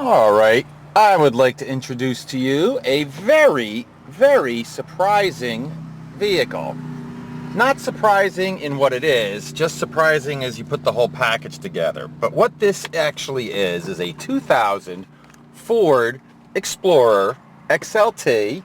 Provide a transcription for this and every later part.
All right, I would like to introduce to you a very, very surprising vehicle. Not surprising in what it is, just surprising as you put the whole package together. But what this actually is a 2000 Ford Explorer XLT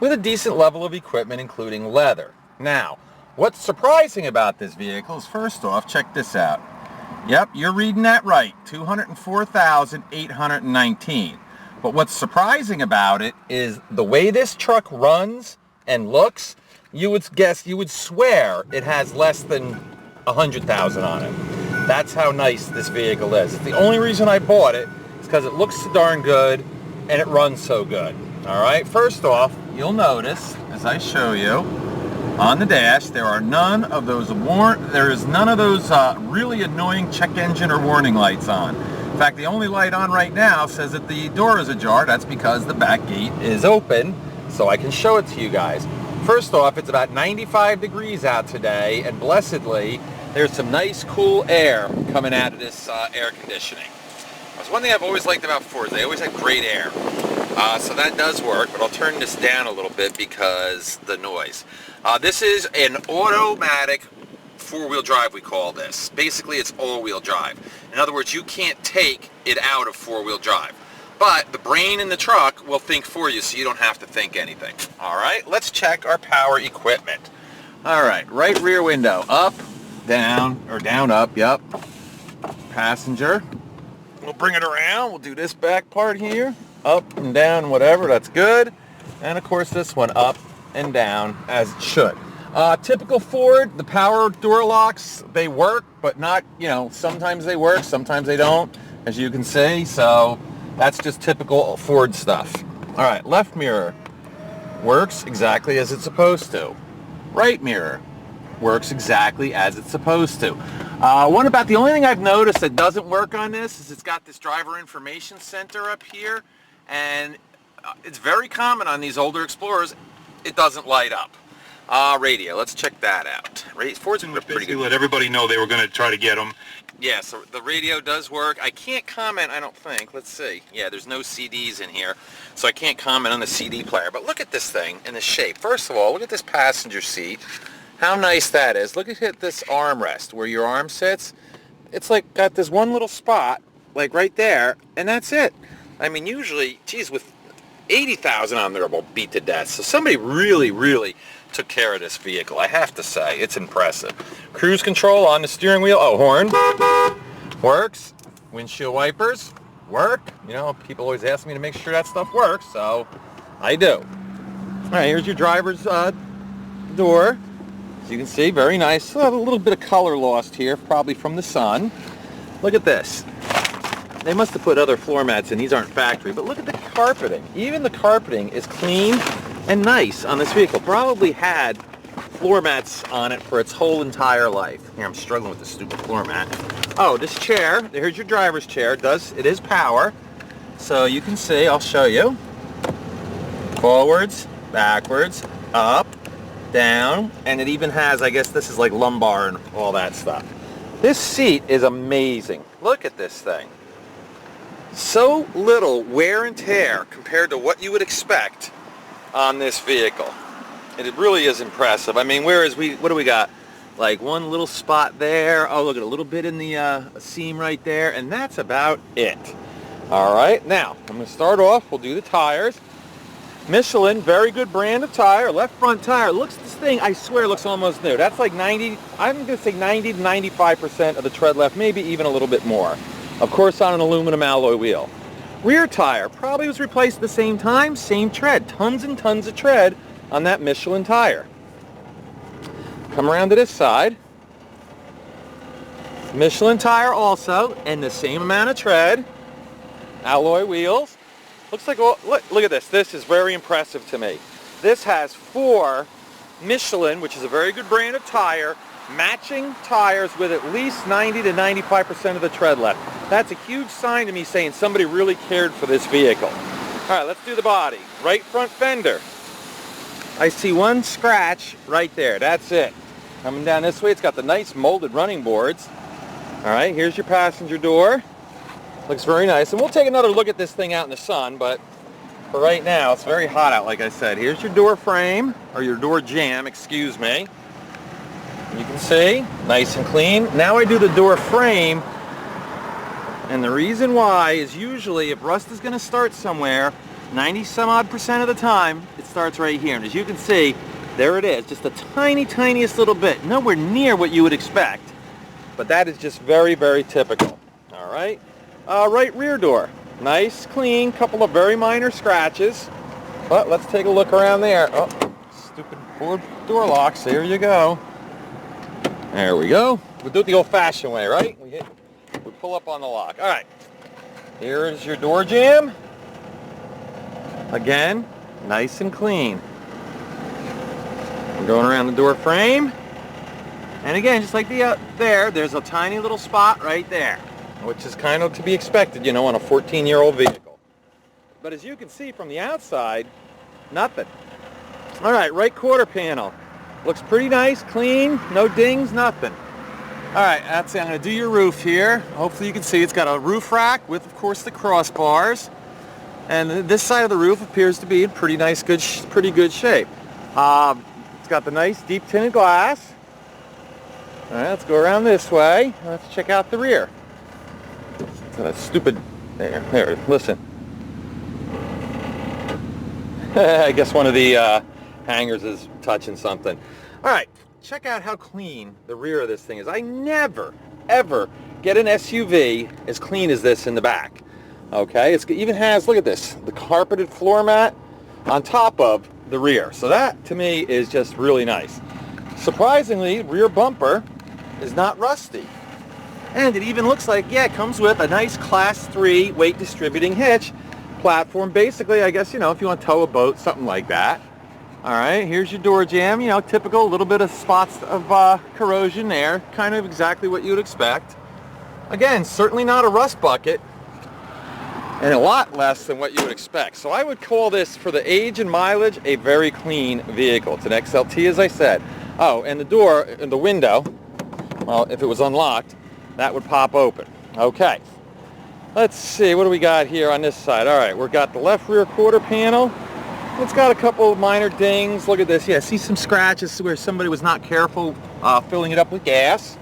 with a decent level of equipment, including leather. Now, what's surprising about this vehicle is, first off, check this out. Yep, you're reading that right, 204,819. But what's surprising about it is the way this truck runs and looks. You would swear it has less than 100,000 on it. That's how nice this vehicle is. It's the only reason I bought it is because it looks so darn good and it runs so good. All right, first off, you'll notice as I show you on the dash, there is none of those really annoying check engine or warning lights on. In fact, the only light on right now says that the door is ajar. That's because the back gate is open, so I can show it to you guys. First off, it's about 95 degrees out today, and blessedly, there's some nice cool air coming out of this air conditioning. That's one thing I've always liked about Ford. They always have great air. So that does work, but I'll turn this down a little bit because the noise. This is an automatic four-wheel drive, we call this. Basically, it's all-wheel drive. In other words, you can't take it out of four-wheel drive. But the brain in the truck will think for you, so you don't have to think anything. All right, let's check our power equipment. All right, right rear window, up, down, or down, up, yep. Passenger. We'll bring it around. We'll do this back part here, up and down, whatever, that's good. And of course, this one up and down as it should. Typical Ford, the power door locks, they work, but not, sometimes they work, sometimes they don't, as you can see, so that's just typical Ford stuff. All right, left mirror works exactly as it's supposed to. Right mirror works exactly as it's supposed to. The only thing I've noticed that doesn't work on this is it's got this driver information center up here, and it's very common on these older Explorers, it doesn't light up. Radio, let's check that out. Ford's pretty good. Let everybody know they were going to try to get them. Yeah, so the radio does work. I can't comment, I don't think. Let's see. Yeah, there's no CDs in here, so I can't comment on the CD player. But look at this thing in the shape. First of all, look at this passenger seat. How nice that is. Look at this armrest where your arm sits. It's like got this one little spot, like right there, and that's it. I mean, usually, geez, with 80,000 on there, we'll beat to death. So somebody really, really took care of this vehicle, I have to say. It's impressive. Cruise control on the steering wheel. Oh, horn works. Windshield wipers work. People always ask me to make sure that stuff works, so I do. All right, here's your driver's door. As you can see, very nice. A little bit of color lost here, probably from the sun. Look at this. They must have put other floor mats in. These aren't factory, but look at the carpeting. Even the carpeting is clean and nice on this vehicle. Probably had floor mats on it for its whole entire life. Here, I'm struggling with this stupid floor mat. Oh, this chair, here's your driver's chair. It is power. So you can see, I'll show you. Forwards, backwards, up, down, and it even has, I guess this is like lumbar and all that stuff. This seat is amazing. Look at this thing. So little wear and tear compared to what you would expect on this vehicle. And it really is impressive. I mean, what do we got? Like one little spot there. Oh, look at a little bit in the seam right there. And that's about it. All right, now I'm going to start off. We'll do the tires. Michelin, very good brand of tire. Left front tire. This thing, I swear, looks almost new. That's like 90, I'm going to say 90 to 95% of the tread left, maybe even a little bit more. Of course, on an aluminum alloy wheel. Rear tire probably was replaced at the same time, same tread. Tons and tons of tread on that Michelin tire. Come around to this side. Michelin tire also, and the same amount of tread. Alloy wheels. Looks like, look at this. This is very impressive to me. This has 4 Michelin, which is a very good brand of tire, matching tires with at least 90 to 95% of the tread left. That's a huge sign to me saying somebody really cared for this vehicle. All right, let's do the body. Right front fender. I see one scratch right there. That's it. Coming down this way, it's got the nice molded running boards. All right, here's your passenger door. Looks very nice. And we'll take another look at this thing out in the sun, but for right now, it's very hot out, like I said. Here's your door frame, or your door jamb, excuse me. You can see, nice and clean. Now I do the door frame, and the reason why is usually if rust is going to start somewhere, 90-some-odd% of the time, it starts right here. And as you can see, there it is, just the tiniest little bit, nowhere near what you would expect. But that is just very, very typical. All right. Right rear door, nice, clean, couple of very minor scratches. But let's take a look around there. Oh, stupid Ford door locks. There you go. There we go. We'll do it the old-fashioned way, right? We pull up on the lock. All right. Here's your door jamb. Again, nice and clean. We're going around the door frame. And again, just like there's a tiny little spot right there, which is kind of to be expected, you know, on a 14-year-old vehicle. But as you can see from the outside, nothing. All right, right quarter panel. Looks pretty nice, clean, no dings, nothing. All right, that's it. I'm going to do your roof here. Hopefully you can see it's got a roof rack with, of course, the crossbars. And this side of the roof appears to be in pretty nice, pretty good shape. It's got the nice deep tinted glass. All right, let's go around this way. Let's check out the rear. That stupid, there, listen. I guess one of the hangers is touching something. All right, check out how clean the rear of this thing is. I never, ever get an SUV as clean as this in the back. Okay, it even has, look at this, the carpeted floor mat on top of the rear. So that, to me, is just really nice. Surprisingly, rear bumper is not rusty. And it even looks like, yeah, it comes with a nice Class 3 weight distributing hitch platform. Basically, I guess, you know, if you want to tow a boat, something like that. All right, here's your door jamb, you know, typical, a little bit of spots of corrosion there. Kind of exactly what you'd expect. Again, certainly not a rust bucket. And a lot less than what you would expect. So I would call this, for the age and mileage, a very clean vehicle. It's an XLT, as I said. Oh, and the door, and the window, well, if it was unlocked, that would pop open. Okay. Let's see, what do we got here on this side? All right, we've got the left rear quarter panel. It's got a couple of minor dings. Look at this. Yeah, see some scratches where somebody was not careful filling it up with gas.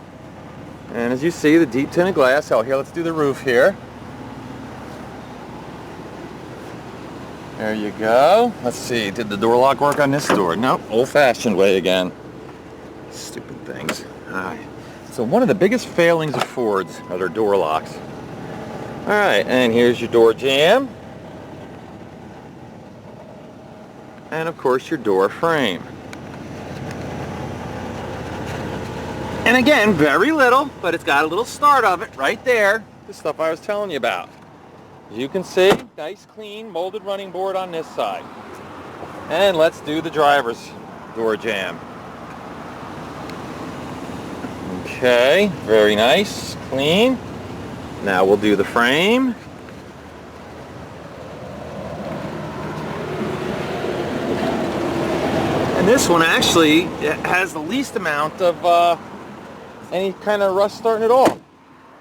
And as you see, the deep tinted glass. Oh, here, let's do the roof here. There you go. Let's see, did the door lock work on this door? Nope, old-fashioned way again. Stupid things. All right. So one of the biggest failings of Fords are their door locks. All right, and here's your door jamb. And of course your door frame. And again, very little, but it's got a little start of it right there. The stuff I was telling you about. As you can see, nice clean molded running board on this side. And let's do the driver's door jamb. Okay, very nice, clean. Now we'll do the frame. And this one actually has the least amount of any kind of rust starting at all.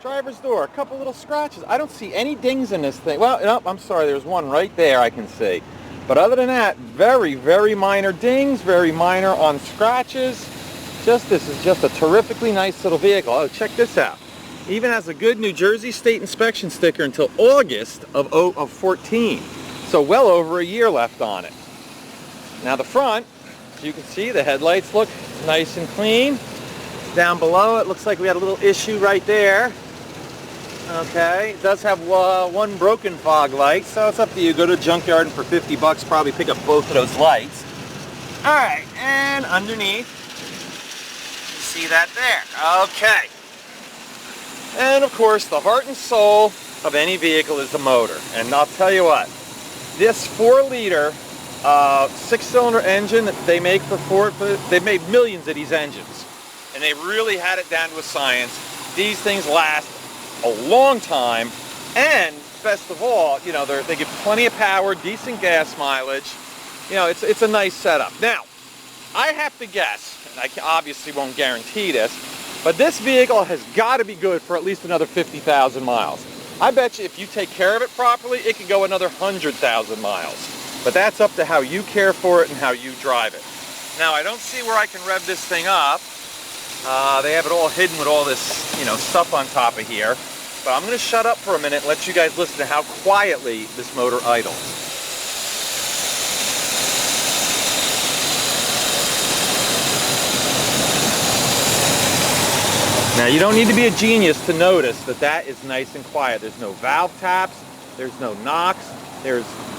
Driver's door, a couple little scratches. I don't see any dings in this thing. Well, no, I'm sorry, there's one right there I can see. But other than that, very, very minor dings, very minor on scratches. This is just a terrifically nice little vehicle. Oh, check this out. Even has a good New Jersey State inspection sticker until August of 14. So well over a year left on it. Now the front, as you can see, the headlights look nice and clean. Down below, it looks like we had a little issue right there. Okay, it does have one broken fog light, so it's up to you. Go to a junkyard and for 50 bucks probably pick up both of those lights. All right, and underneath, you see that there. Okay. And of course, the heart and soul of any vehicle is the motor. And I'll tell you what, this 4-liter 6-cylinder engine that they make for Ford, they've made millions of these engines. And they really had it down to a science. These things last a long time, and best of all, you know, they give plenty of power, decent gas mileage. You know, it's a nice setup. Now, I have to guess, and I obviously won't guarantee this, but this vehicle has got to be good for at least another 50,000 miles. I bet you if you take care of it properly, it could go another 100,000 miles. But that's up to how you care for it and how you drive it. Now, I don't see where I can rev this thing up. They have it all hidden with all this, you know, stuff on top of here. But I'm going to shut up for a minute and let you guys listen to how quietly this motor idles. Now, you don't need to be a genius to notice that that is nice and quiet. There's no valve taps, there's no knocks,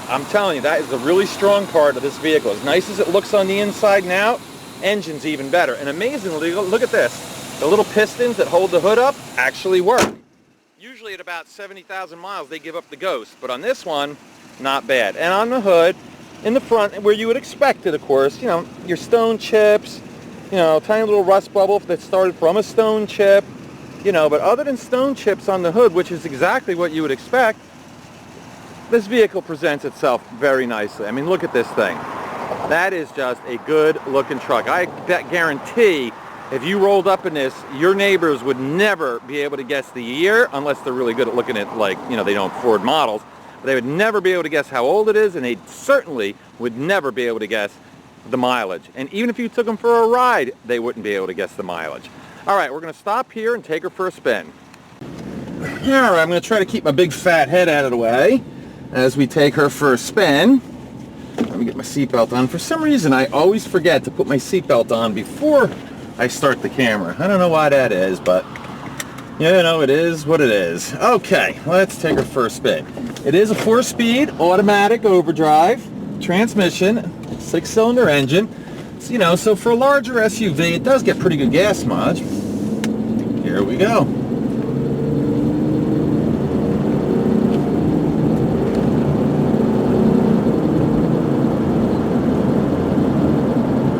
I'm telling you, that is a really strong part of this vehicle. As nice as it looks on the inside and out, engine's even better. And amazingly, look at this. The little pistons that hold the hood up actually work. Usually at about 70,000 miles, they give up the ghost. But on this one, not bad. And on the hood, in the front, where you would expect it, of course, you know, your stone chips, you know, tiny little rust bubble that started from a stone chip, you know, but other than stone chips on the hood, which is exactly what you would expect, this vehicle presents itself very nicely. I mean, look at this thing. That is just a good looking truck. I guarantee if you rolled up in this, your neighbors would never be able to guess the year, unless they're really good at looking at, like, you know, they don't Ford models. But they would never be able to guess how old it is, and they certainly would never be able to guess the mileage. And even if you took them for a ride, they wouldn't be able to guess the mileage. All right, we're going to stop here and take her for a spin. All right, I'm going to try to keep my big fat head out of the way as we take her for a spin. Let me get my seatbelt on. For some reason, I always forget to put my seatbelt on before I start the camera. I don't know why that is, but you know, it is what it is. Okay, let's take her for a spin. It is a 4-speed automatic overdrive transmission, 6-cylinder engine. So, you know, so for a larger SUV, it does get pretty good gas mileage. Here we go.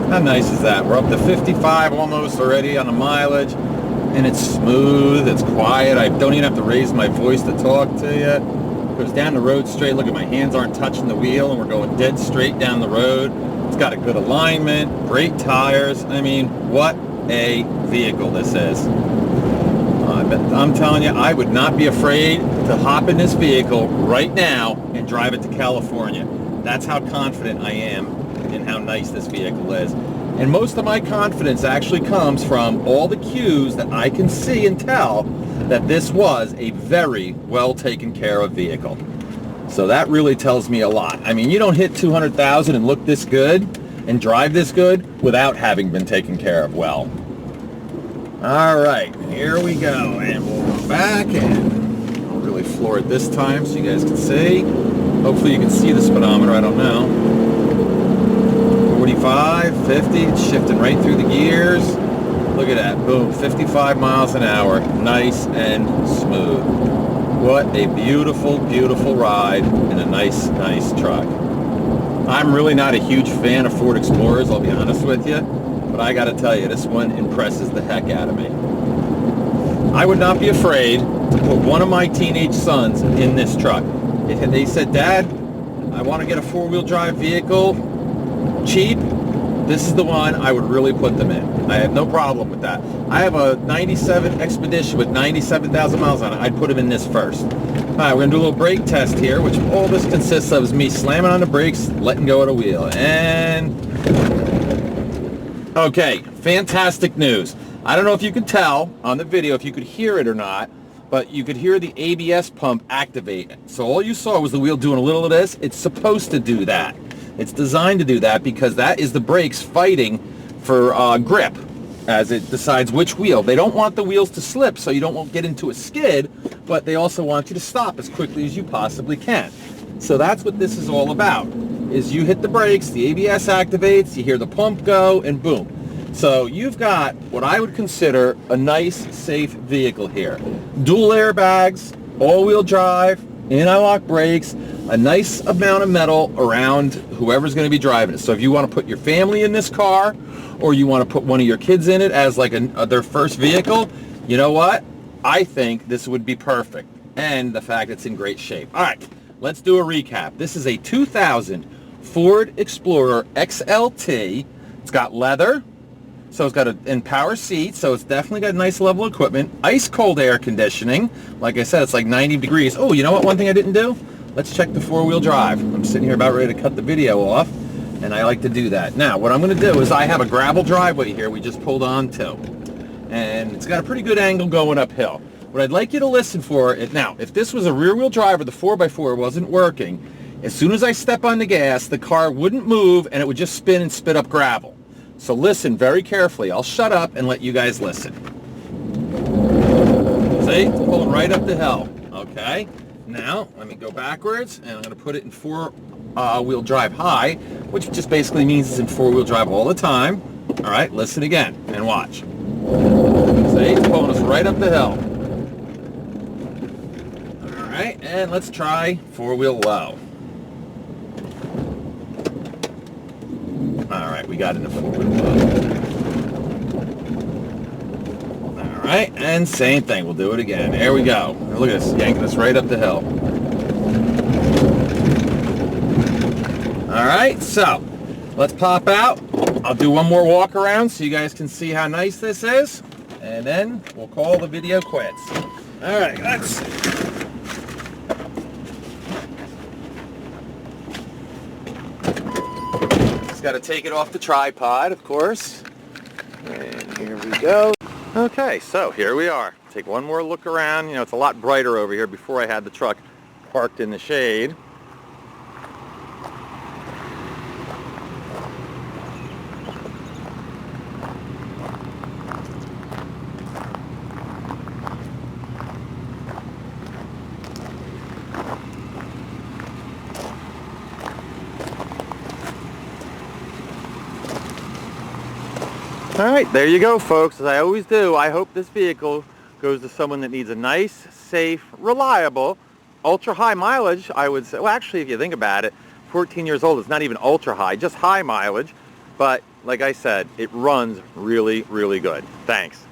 How nice is that? We're up to 55 almost already on the mileage, and it's smooth, it's quiet. I don't even have to raise my voice to talk to you. It goes down the road straight. Look at my hands aren't touching the wheel, and we're going dead straight down the road. It's got a good alignment, great tires. I mean, what a vehicle this is. I'm telling you, I would not be afraid to hop in this vehicle right now and drive it to California. That's how confident I am in how nice this vehicle is. And most of my confidence actually comes from all the cues that I can see and tell that this was a very well taken care of vehicle. So that really tells me a lot. I mean, you don't hit 200,000 and look this good and drive this good without having been taken care of well. All right, here we go, and we'll go back, and I'll really floor it this time so you guys can see. Hopefully you can see the speedometer, I don't know. 45, 50, it's shifting right through the gears. Look at that, boom, 55 miles an hour, nice and smooth. What a beautiful, beautiful ride in a nice, nice truck. I'm really not a huge fan of Ford Explorers, I'll be honest with you, but I gotta tell you, this one impresses the heck out of me. I would not be afraid to put one of my teenage sons in this truck. If they said, Dad, I want to get a 4-wheel drive vehicle, cheap, this is the one I would really put them in. I have no problem with that. I have a 97 Expedition with 97,000 miles on it. I'd put them in this first. All right, we're going to do a little brake test here, which all this consists of is me slamming on the brakes, letting go of the wheel. And okay, fantastic news. I don't know if you could tell on the video, if you could hear it or not, but you could hear the ABS pump activate. So all you saw was the wheel doing a little of this. It's supposed to do that. It's designed to do that because that is the brakes fighting for grip as it decides which wheel. They don't want the wheels to slip so you don't get into a skid, but they also want you to stop as quickly as you possibly can. So that's what this is all about, is you hit the brakes, the ABS activates, you hear the pump go, and boom. So you've got what I would consider a nice, safe vehicle here. Dual airbags, all-wheel drive, anti-lock brakes, a nice amount of metal around whoever's going to be driving it. So if you want to put your family in this car, or you want to put one of your kids in it as like their first vehicle, you know what? I think this would be perfect. And the fact it's in great shape. All right, let's do a recap. This is a 2000 Ford Explorer XLT. It's got leather, So it's got in power seats, so it's definitely got a nice level of equipment. Ice cold air conditioning. Like I said, it's like 90 degrees. Oh, you know what? One thing I didn't do? Let's check the four-wheel drive. I'm sitting here about ready to cut the video off, and I like to do that. Now, what I'm going to do is I have a gravel driveway here we just pulled onto, and it's got a pretty good angle going uphill. What I'd like you to listen for, now, if this was a rear-wheel drive or the 4x4 wasn't working, as soon as I step on the gas, the car wouldn't move, and it would just spin and spit up gravel. So listen very carefully. I'll shut up and let you guys listen. See? It's pulling right up the hill. Okay. Now, let me go backwards, and I'm going to put it in four-wheel drive high, which just basically means it's in four-wheel drive all the time. All right, listen again and watch. See? It's pulling us right up the hill. All right, and let's try four-wheel low. All right, we got into four-wheel low. All right, and same thing. We'll do it again. There we go. Look at this, yanking us right up the hill. All right, so let's pop out. I'll do one more walk around so you guys can see how nice this is, and then we'll call the video quits. All right, let's see. Got to take it off the tripod, of course. And here we go. Okay, so here we are. Take one more look around. You know, it's a lot brighter over here. Before I had the truck parked in the shade. Alright, there you go, folks. As I always do, I hope this vehicle goes to someone that needs a nice, safe, reliable, ultra-high mileage, I would say. Well, actually, if you think about it, 14 years old, it's not even ultra-high, just high mileage. But, like I said, it runs really, really good. Thanks.